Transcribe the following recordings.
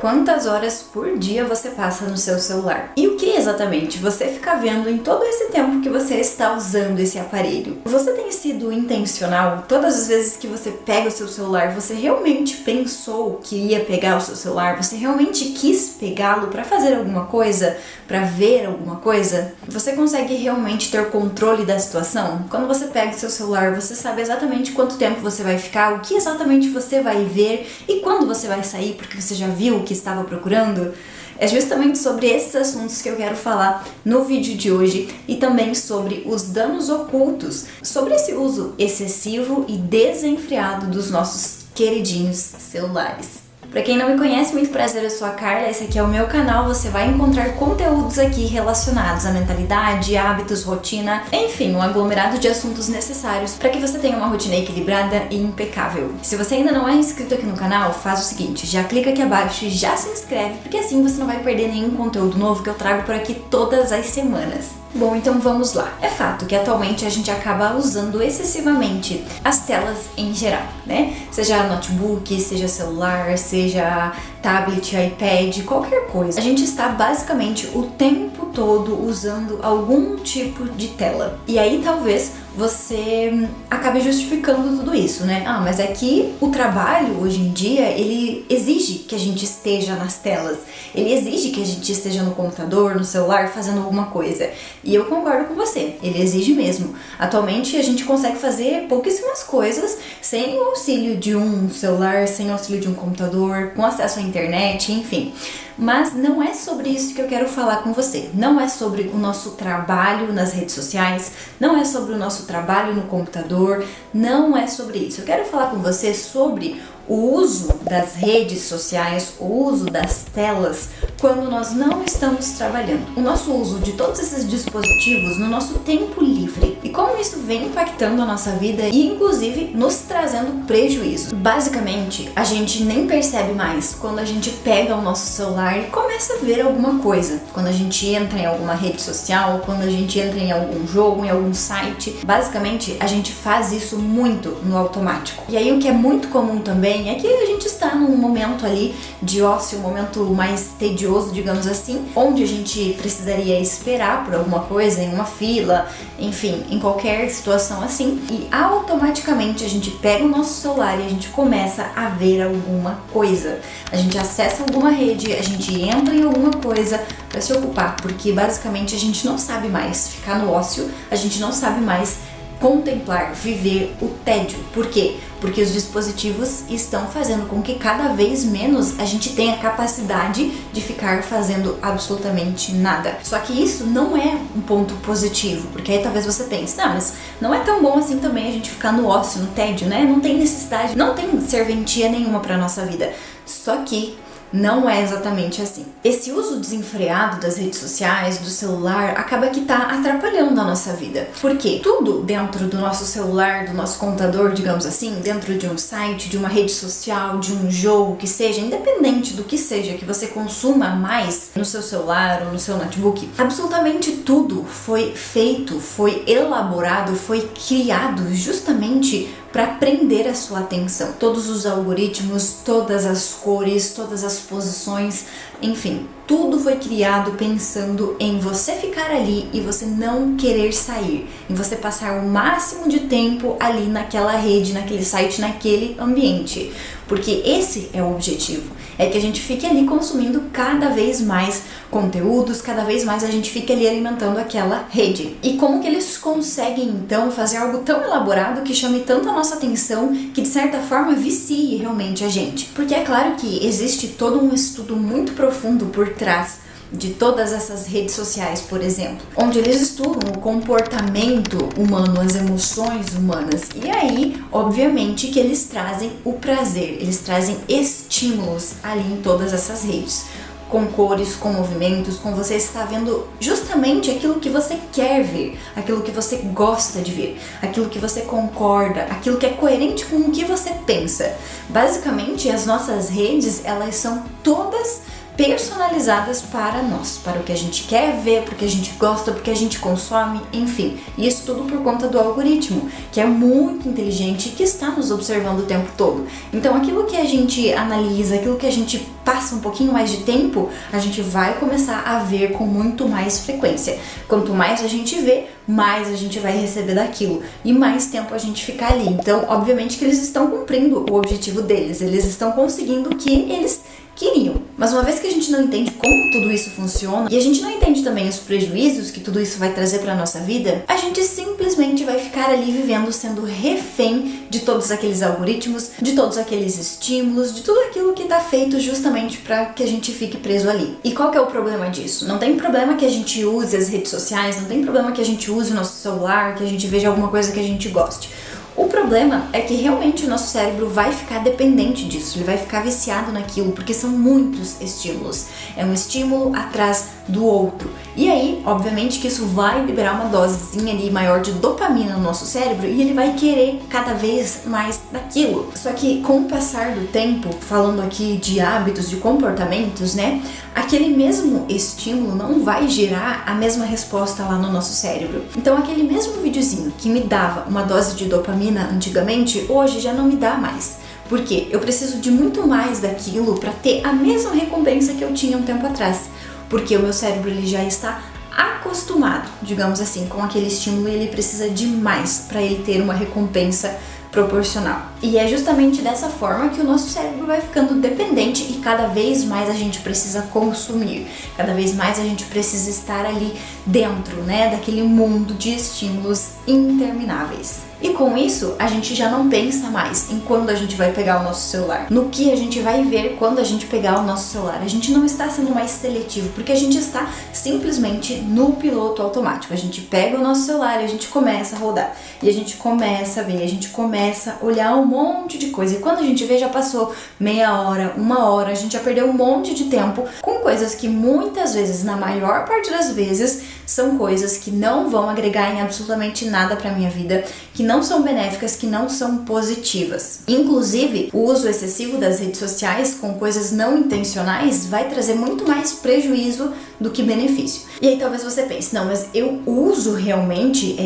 Quantas horas por dia você passa no seu celular? E o que exatamente você fica vendo em todo esse tempo que você está usando esse aparelho? Você tem sido intencional? Todas as vezes que você pega o seu celular, você realmente pensou que ia pegar o seu celular? Você realmente quis pegá-lo para fazer alguma coisa? Para ver alguma coisa? Você consegue realmente ter controle da situação? Quando você pega o seu celular, você sabe exatamente quanto tempo você vai ficar, o que exatamente você vai ver e quando você vai sair, porque você já viu o que estava procurando? É justamente sobre esses assuntos que eu quero falar no vídeo de hoje e também sobre os danos ocultos, sobre esse uso excessivo e desenfreado dos nossos queridinhos celulares. Para quem não me conhece, muito prazer, eu sou a Carla, esse aqui é o meu canal, você vai encontrar conteúdos aqui relacionados à mentalidade, hábitos, rotina, enfim, um aglomerado de assuntos necessários para que você tenha uma rotina equilibrada e impecável. Se você ainda não é inscrito aqui no canal, faz o seguinte, já clica aqui abaixo e já se inscreve, porque assim você não vai perder nenhum conteúdo novo que eu trago por aqui todas as semanas. Bom, então vamos lá. É fato que atualmente a gente acaba usando excessivamente as telas em geral, né? Seja notebook, seja celular, seja tablet, iPad, qualquer coisa. A gente está basicamente o tempo todo usando algum tipo de tela. E aí talvez você acabe justificando tudo isso, né? Ah, mas é que o trabalho hoje em dia, ele exige que a gente esteja nas telas. Ele exige que a gente esteja no computador, no celular, fazendo alguma coisa. E eu concordo com você, ele exige mesmo. Atualmente a gente consegue fazer pouquíssimas coisas sem o auxílio de um celular, sem o auxílio de um computador, com acesso à internet, enfim. Mas não é sobre isso que eu quero falar com você. Não é sobre o nosso trabalho nas redes sociais, não é sobre o nosso trabalho no computador, não é sobre isso. Eu quero falar com você sobre o uso das redes sociais, o uso das telas quando nós não estamos trabalhando. O nosso uso de todos esses dispositivos no nosso tempo livre e como isso vem impactando a nossa vida e inclusive nos trazendo prejuízo. Basicamente, a gente nem percebe mais quando a gente pega o nosso celular e começa a ver alguma coisa. Quando a gente entra em alguma rede social, quando a gente entra em algum jogo, em algum site, basicamente a gente faz isso muito no automático. E aí o que é muito comum também é que a gente está num momento ali de ócio, um momento mais tedioso, digamos assim, onde a gente precisaria esperar por alguma coisa, em uma fila, enfim, em qualquer situação assim, e automaticamente a gente pega o nosso celular e a gente começa a ver alguma coisa. A gente acessa alguma rede, a gente entra em alguma coisa para se ocupar, porque basicamente a gente não sabe mais ficar no ócio, a gente não sabe mais contemplar, viver o tédio. Por quê? Porque os dispositivos estão fazendo com que cada vez menos a gente tenha capacidade de ficar fazendo absolutamente nada. Só que isso não é um ponto positivo, porque aí talvez você pense, não, mas não é tão bom assim também a gente ficar no ócio, no tédio, né? Não tem necessidade, não tem serventia nenhuma para nossa vida. Só que não é exatamente assim. Esse uso desenfreado das redes sociais, do celular, acaba que tá atrapalhando a nossa vida. Por quê? Tudo dentro do nosso celular, do nosso computador, digamos assim, dentro de um site, de uma rede social, de um jogo, que seja, independente do que seja que você consuma mais no seu celular ou no seu notebook, absolutamente tudo foi feito, foi elaborado, foi criado justamente para prender a sua atenção. Todos os algoritmos, todas as cores, todas as posições, enfim, tudo foi criado pensando em você ficar ali e você não querer sair, em você passar o máximo de tempo ali naquela rede, naquele site, naquele ambiente, porque esse é o objetivo. É que a gente fique ali consumindo cada vez mais conteúdos, cada vez mais a gente fica ali alimentando aquela rede. E como que eles conseguem então fazer algo tão elaborado que chame tanto a nossa atenção que de certa forma vicie realmente a gente? Porque é claro que existe todo um estudo muito profundo por trás de todas essas redes sociais, por exemplo, onde eles estudam o comportamento humano, as emoções humanas. E aí, obviamente, que eles trazem o prazer, eles trazem estímulos ali em todas essas redes. Com cores, com movimentos, com você estar vendo justamente aquilo que você quer ver, aquilo que você gosta de ver, aquilo que você concorda, aquilo que é coerente com o que você pensa. Basicamente, as nossas redes, elas são todas personalizadas para nós, para o que a gente quer ver, para o que a gente gosta, para o que a gente consome, enfim. E isso tudo por conta do algoritmo, que é muito inteligente e que está nos observando o tempo todo. Então aquilo que a gente analisa, aquilo que a gente passa um pouquinho mais de tempo, a gente vai começar a ver com muito mais frequência. Quanto mais a gente vê, mais a gente vai receber daquilo e mais tempo a gente fica ali. Então, obviamente que eles estão cumprindo o objetivo deles, eles estão conseguindo o que eles queriam. Mas uma vez que a gente não entende como tudo isso funciona e a gente não entende também os prejuízos que tudo isso vai trazer para nossa vida, a gente simplesmente vai ficar ali vivendo sendo refém de todos aqueles algoritmos, de todos aqueles estímulos, de tudo aquilo que tá feito justamente para que a gente fique preso ali. E qual que é o problema disso? Não tem problema que a gente use as redes sociais, não tem problema que a gente use o nosso celular, que a gente veja alguma coisa que a gente goste. O problema é que realmente o nosso cérebro vai ficar dependente disso, ele vai ficar viciado naquilo, porque são muitos estímulos. É um estímulo atrás do outro. E aí, obviamente que isso vai liberar uma dosezinha ali maior de dopamina no nosso cérebro e ele vai querer cada vez mais daquilo. Só que com o passar do tempo, falando aqui de hábitos, de comportamentos, né? Aquele mesmo estímulo não vai gerar a mesma resposta lá no nosso cérebro. Então aquele mesmo videozinho que me dava uma dose de dopamina antigamente, hoje já não me dá mais. Por quê? Eu preciso de muito mais daquilo para ter a mesma recompensa que eu tinha um tempo atrás. Porque o meu cérebro ele já está acostumado, digamos assim, com aquele estímulo e ele precisa de mais para ele ter uma recompensa proporcional. E é justamente dessa forma que o nosso cérebro vai ficando dependente e cada vez mais a gente precisa consumir, cada vez mais a gente precisa estar ali dentro, né, daquele mundo de estímulos intermináveis. E com isso, a gente já não pensa mais em quando a gente vai pegar o nosso celular, no que a gente vai ver quando a gente pegar o nosso celular. A gente não está sendo mais seletivo, porque a gente está simplesmente no piloto automático. A gente pega o nosso celular e a gente começa a rodar, e a gente começa a ver, a gente começa a olhar um monte de coisa. E quando a gente vê, já passou meia hora, uma hora, a gente já perdeu um monte de tempo com coisas que muitas vezes, na maior parte das vezes, são coisas que não vão agregar em absolutamente nada para minha vida, que não são benéficas, que não são positivas. Inclusive, o uso excessivo das redes sociais com coisas não intencionais vai trazer muito mais prejuízo do que benefício. E aí talvez você pense, não, mas eu uso realmente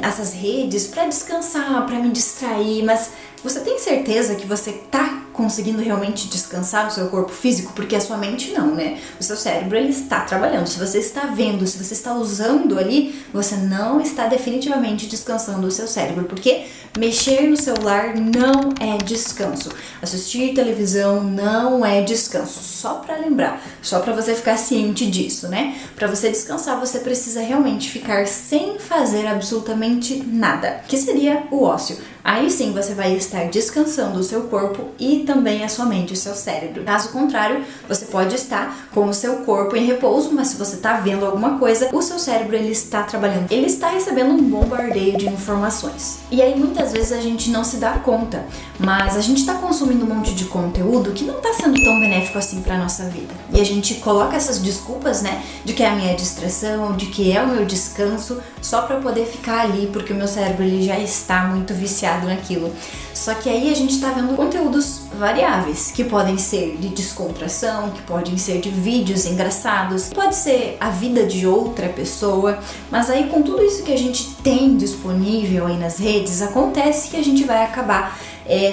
essas redes para descansar, para me distrair, mas você tem certeza que você tá conseguindo realmente descansar o seu corpo físico? Porque a sua mente não, né? O seu cérebro, ele está trabalhando. Se você está vendo, se você está usando ali, você não está definitivamente descansando o seu cérebro, porque mexer no celular não é descanso. Assistir televisão não é descanso. Só para lembrar, só para você ficar ciente disso, né? Para você descansar, você precisa realmente ficar sem fazer absolutamente nada, que seria o ócio. Aí sim você vai estar descansando o seu corpo e também a sua mente, o seu cérebro. Caso contrário, você pode estar com o seu corpo em repouso, mas se você está vendo alguma coisa, o seu cérebro ele está trabalhando, ele está recebendo um bombardeio de informações. E aí muitas vezes a gente não se dá conta, mas a gente está consumindo um monte de conteúdo que não está sendo tão benéfico assim para nossa vida. E a gente coloca essas desculpas, né, de que é a minha distração, de que é o meu descanso, só para poder ficar ali, porque o meu cérebro ele já está muito viciado naquilo. Só que aí a gente tá vendo conteúdos variáveis, que podem ser de descontração, que podem ser de vídeos engraçados, pode ser a vida de outra pessoa, mas aí com tudo isso que a gente tem disponível aí nas redes, acontece que a gente vai acabar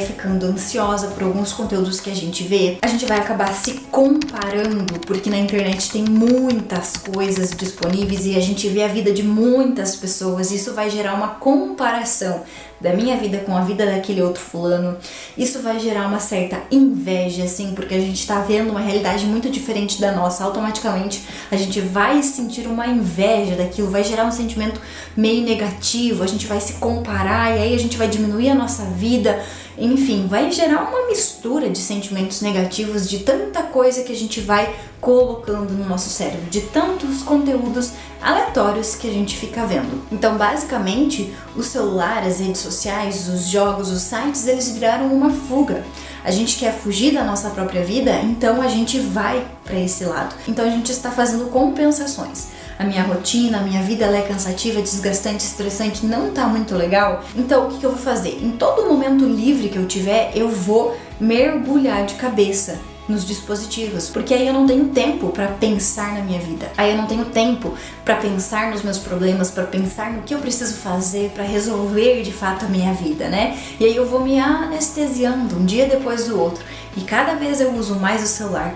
ficando ansiosa por alguns conteúdos que a gente vê, a gente vai acabar se comparando, porque na internet tem muitas coisas disponíveis e a gente vê a vida de muitas pessoas, e isso vai gerar uma comparação da minha vida com a vida daquele outro fulano. Isso vai gerar uma certa inveja, assim, porque a gente tá vendo uma realidade muito diferente da nossa. Automaticamente a gente vai sentir uma inveja daquilo, vai gerar um sentimento meio negativo, a gente vai se comparar e aí a gente vai diminuir a nossa vida. Enfim, vai gerar uma mistura de sentimentos negativos, de tanta coisa que a gente vai colocando no nosso cérebro, de tantos conteúdos aleatórios que a gente fica vendo. Então, basicamente, o celular, as redes sociais, os jogos, os sites, eles viraram uma fuga. A gente quer fugir da nossa própria vida, então a gente vai para esse lado. Então a gente está fazendo compensações. A minha rotina, a minha vida ela é cansativa, desgastante, estressante, não tá muito legal. Então o que eu vou fazer? Em todo momento livre que eu tiver, eu vou mergulhar de cabeça nos dispositivos, porque aí eu não tenho tempo para pensar na minha vida, aí eu não tenho tempo para pensar nos meus problemas, para pensar no que eu preciso fazer para resolver de fato a minha vida, né? E aí eu vou me anestesiando um dia depois do outro. E cada vez eu uso mais o celular,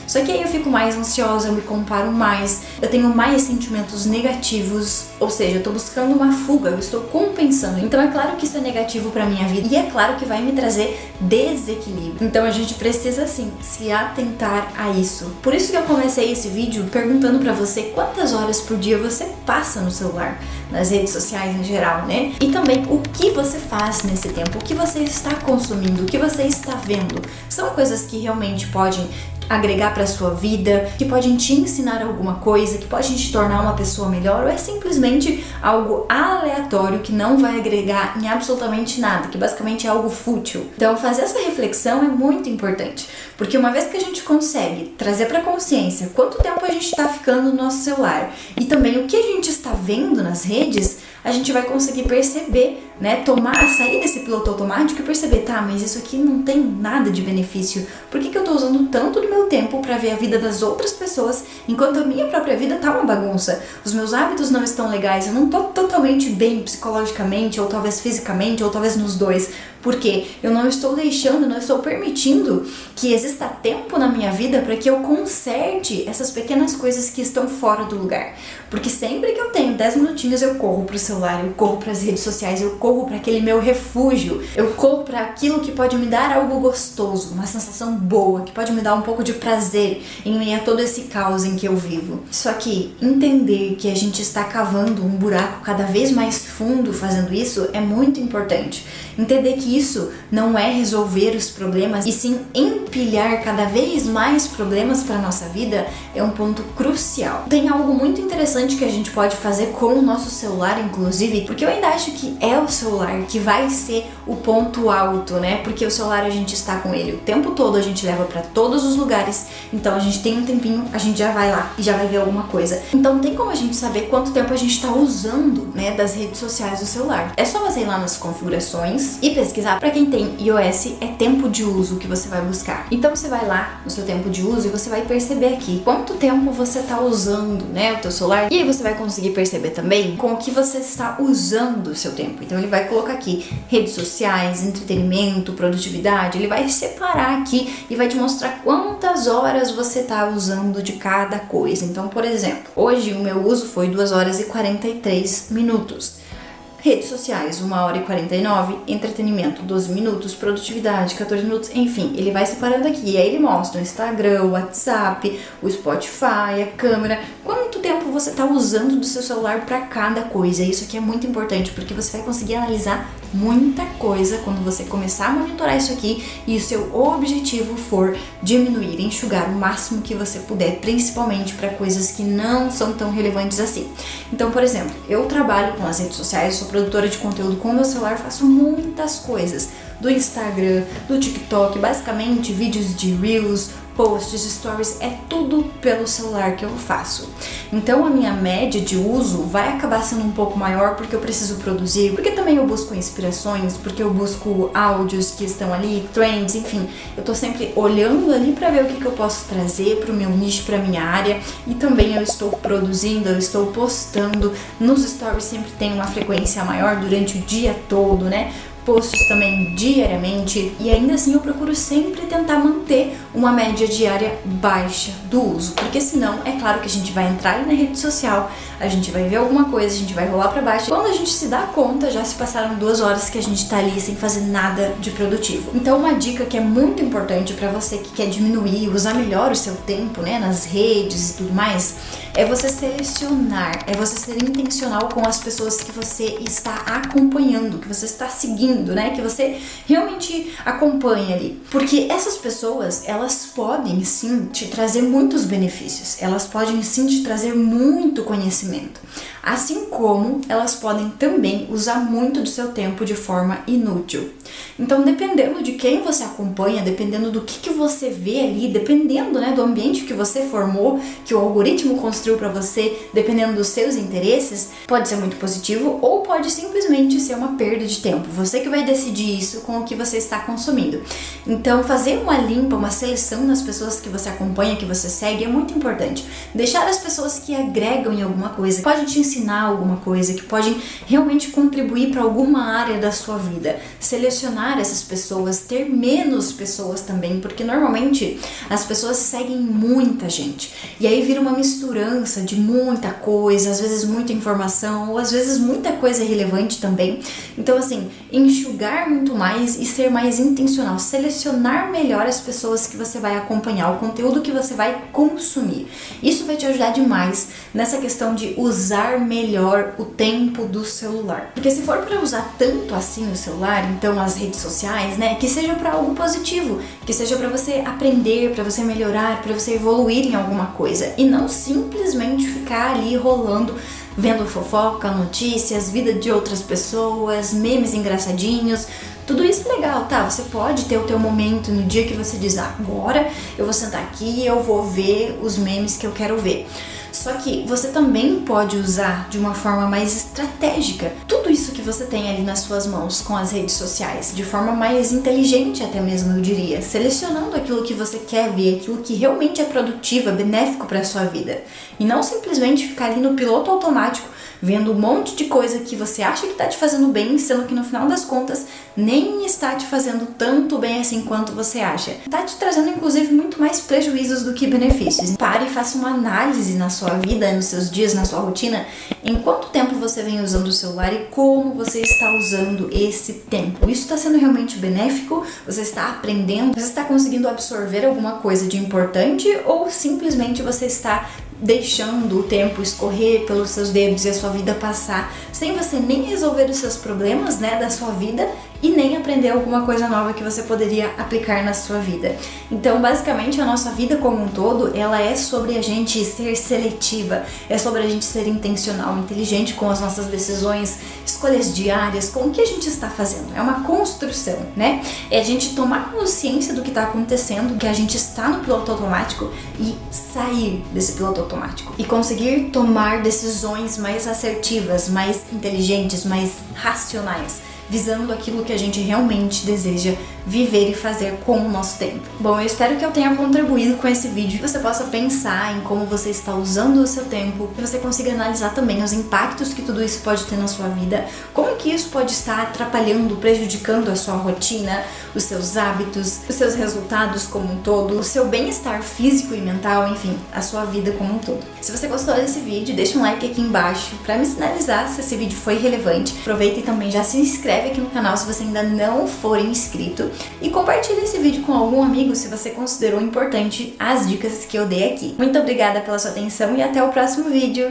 Só que aí eu fico mais ansiosa, eu me comparo mais, eu tenho mais sentimentos negativos, ou seja, eu tô buscando uma fuga, eu estou compensando. Então é claro que isso é negativo pra minha vida e é claro que vai me trazer desequilíbrio. Então a gente precisa sim se atentar a isso. Por isso que eu comecei esse vídeo perguntando pra você quantas horas por dia você passa no celular, nas redes sociais em geral, né? E também o que você faz nesse tempo, o que você está consumindo, o que você está vendo. São coisas que realmente podem agregar para sua vida, que podem te ensinar alguma coisa, que podem te tornar uma pessoa melhor, ou é simplesmente algo aleatório que não vai agregar em absolutamente nada, que basicamente é algo fútil. Então fazer essa reflexão é muito importante, porque uma vez que a gente consegue trazer para consciência quanto tempo a gente está ficando no nosso celular e também o que a gente está vendo nas redes, a gente vai conseguir perceber, né, sair desse piloto automático e perceber, tá, mas isso aqui não tem nada de benefício. Por que eu tô usando tanto do meu tempo para ver a vida das outras pessoas, enquanto a minha própria vida tá uma bagunça? Os meus hábitos não estão legais, eu não tô totalmente bem psicologicamente, ou talvez fisicamente, ou talvez nos dois. Porque eu não estou permitindo que exista tempo na minha vida para que eu conserte essas pequenas coisas que estão fora do lugar. Porque sempre que eu tenho 10 minutinhos eu corro pro celular, eu corro para as redes sociais, eu corro para aquele meu refúgio, eu corro para aquilo que pode me dar algo gostoso, uma sensação boa, que pode me dar um pouco de prazer em meio a todo esse caos em que eu vivo. Só que entender que a gente está cavando um buraco cada vez mais fundo fazendo isso é muito importante. Entender que isso não é resolver os problemas e sim empilhar cada vez mais problemas para nossa vida é um ponto crucial. Tem algo muito interessante que a gente pode fazer com o nosso celular, inclusive, porque eu ainda acho que é o celular que vai ser o ponto alto, né? Porque o celular a gente está com ele o tempo todo, a gente leva para todos os lugares, então a gente tem um tempinho, a gente já vai lá e já vai ver alguma coisa. Então tem como a gente saber quanto tempo a gente está usando, né, das redes sociais do celular. É só você ir lá nas configurações e pesquisar. Para quem tem iOS, é tempo de uso que você vai buscar. Então você vai lá no seu tempo de uso e você vai perceber aqui quanto tempo você está usando, né, o teu celular. E aí você vai conseguir perceber também com o que você está usando o seu tempo. Então ele vai colocar aqui redes sociais, entretenimento, produtividade. Ele vai separar aqui e vai te mostrar quantas horas você está usando de cada coisa. Então, por exemplo, hoje o meu uso foi 2 horas e 43 minutos. Redes sociais, 1 hora e 49, entretenimento, 12 minutos, produtividade, 14 minutos, enfim, ele vai separando aqui. E aí ele mostra o Instagram, o WhatsApp, o Spotify, a câmera, quanto tempo você está usando do seu celular para cada coisa. Isso aqui é muito importante, porque você vai conseguir analisar muita coisa quando você começar a monitorar isso aqui e o seu objetivo for diminuir, enxugar o máximo que você puder, principalmente para coisas que não são tão relevantes assim. Então, por exemplo, eu trabalho com as redes sociais, sou produtora de conteúdo com o meu celular, faço muitas coisas do Instagram, do TikTok, basicamente vídeos de Reels, posts, stories, é tudo pelo celular que eu faço. Então a minha média de uso vai acabar sendo um pouco maior porque eu preciso produzir, porque também eu busco inspirações, porque eu busco áudios que estão ali, trends, enfim, eu tô sempre olhando ali para ver o que eu posso trazer pro meu nicho, pra minha área, e também eu estou produzindo, eu estou postando, nos stories sempre tem uma frequência maior durante o dia todo, né? Posts também diariamente, e ainda assim eu procuro sempre tentar manter uma média diária baixa do uso, porque senão é claro que a gente vai entrar ali na rede social, a gente vai ver alguma coisa, a gente vai rolar pra baixo, quando a gente se dá conta já se passaram 2 horas que a gente tá ali sem fazer nada de produtivo. Então uma dica que é muito importante pra você que quer diminuir, usar melhor o seu tempo, né, nas redes e tudo mais, é você selecionar, é você ser intencional com as pessoas que você está acompanhando, que você está seguindo, né? Que você realmente acompanha ali. Porque essas pessoas, elas podem sim te trazer muitos benefícios, elas podem sim te trazer muito conhecimento. assim como elas podem também usar muito do seu tempo de forma inútil. Então, dependendo de quem você acompanha, dependendo do que você vê ali, dependendo, né, do ambiente que você formou, que o algoritmo construiu para você, dependendo dos seus interesses, pode ser muito positivo ou pode simplesmente ser uma perda de tempo. Você que vai decidir isso com o que você está consumindo. Então, fazer uma limpa, uma seleção nas pessoas que você acompanha, que você segue, é muito importante. Deixar as pessoas que agregam em alguma coisa, que podem te ensinar alguma coisa, que podem realmente contribuir para alguma área da sua vida. Selecionar essas pessoas, ter menos pessoas também, porque normalmente as pessoas seguem muita gente. E aí vira uma misturança de muita coisa, às vezes muita informação, ou às vezes muita coisa irrelevante também. Então, assim, enxugar muito mais e ser mais intencional, selecionar melhor as pessoas que você vai acompanhar, o conteúdo que você vai consumir. Isso vai te ajudar demais nessa questão de usar melhor o tempo do celular. Porque se for para usar tanto assim o celular, então as redes sociais, né, que seja para algo positivo, que seja para você aprender, para você melhorar, para você evoluir em alguma coisa e não simplesmente ficar ali rolando, vendo fofoca, notícias, vida de outras pessoas, memes engraçadinhos. Tudo isso é legal, tá? Você pode ter o teu momento no dia que você diz, agora eu vou sentar aqui e eu vou ver os memes que eu quero ver. Só que você também pode usar de uma forma mais estratégica tudo isso que você tem ali nas suas mãos com as redes sociais, de forma mais inteligente até mesmo, eu diria, selecionando aquilo que você quer ver, aquilo que realmente é produtivo, é benéfico para a sua vida. E não simplesmente ficar ali no piloto automático, vendo um monte de coisa que você acha que está te fazendo bem, sendo que no final das contas nem está te fazendo tanto bem assim quanto você acha. Está te trazendo inclusive muito mais prejuízos do que benefícios. Pare e faça uma análise na sua vida, nos seus dias, na sua rotina, em quanto tempo você vem usando o celular e como você está usando esse tempo. Isso está sendo realmente benéfico? Você está aprendendo? Você está conseguindo absorver alguma coisa de importante ou simplesmente você está deixando o tempo escorrer pelos seus dedos e a sua vida passar sem você nem resolver os seus problemas, né, da sua vida e nem aprender alguma coisa nova que você poderia aplicar na sua vida. Então, basicamente, a nossa vida como um todo, ela é sobre a gente ser seletiva, é sobre a gente ser intencional, inteligente com as nossas decisões, escolhas diárias, com o que a gente está fazendo. É uma construção, né? É a gente tomar consciência do que está acontecendo, que a gente está no piloto automático e sair desse piloto automático e conseguir tomar decisões mais assertivas, mais inteligentes, mais racionais, visando aquilo que a gente realmente deseja viver e fazer com o nosso tempo. Bom, eu espero que eu tenha contribuído com esse vídeo, que você possa pensar em como você está usando o seu tempo, que você consiga analisar também os impactos que tudo isso pode ter na sua vida, como que isso pode estar atrapalhando, prejudicando a sua rotina, os seus hábitos, os seus resultados como um todo, o seu bem-estar físico e mental, enfim, a sua vida como um todo. Se você gostou desse vídeo, deixa um like aqui embaixo para me sinalizar se esse vídeo foi relevante. Aproveita e também já se inscreve aqui no canal se você ainda não for inscrito e compartilhe esse vídeo com algum amigo se você considerou importante as dicas que eu dei aqui. Muito obrigada pela sua atenção e até o próximo vídeo!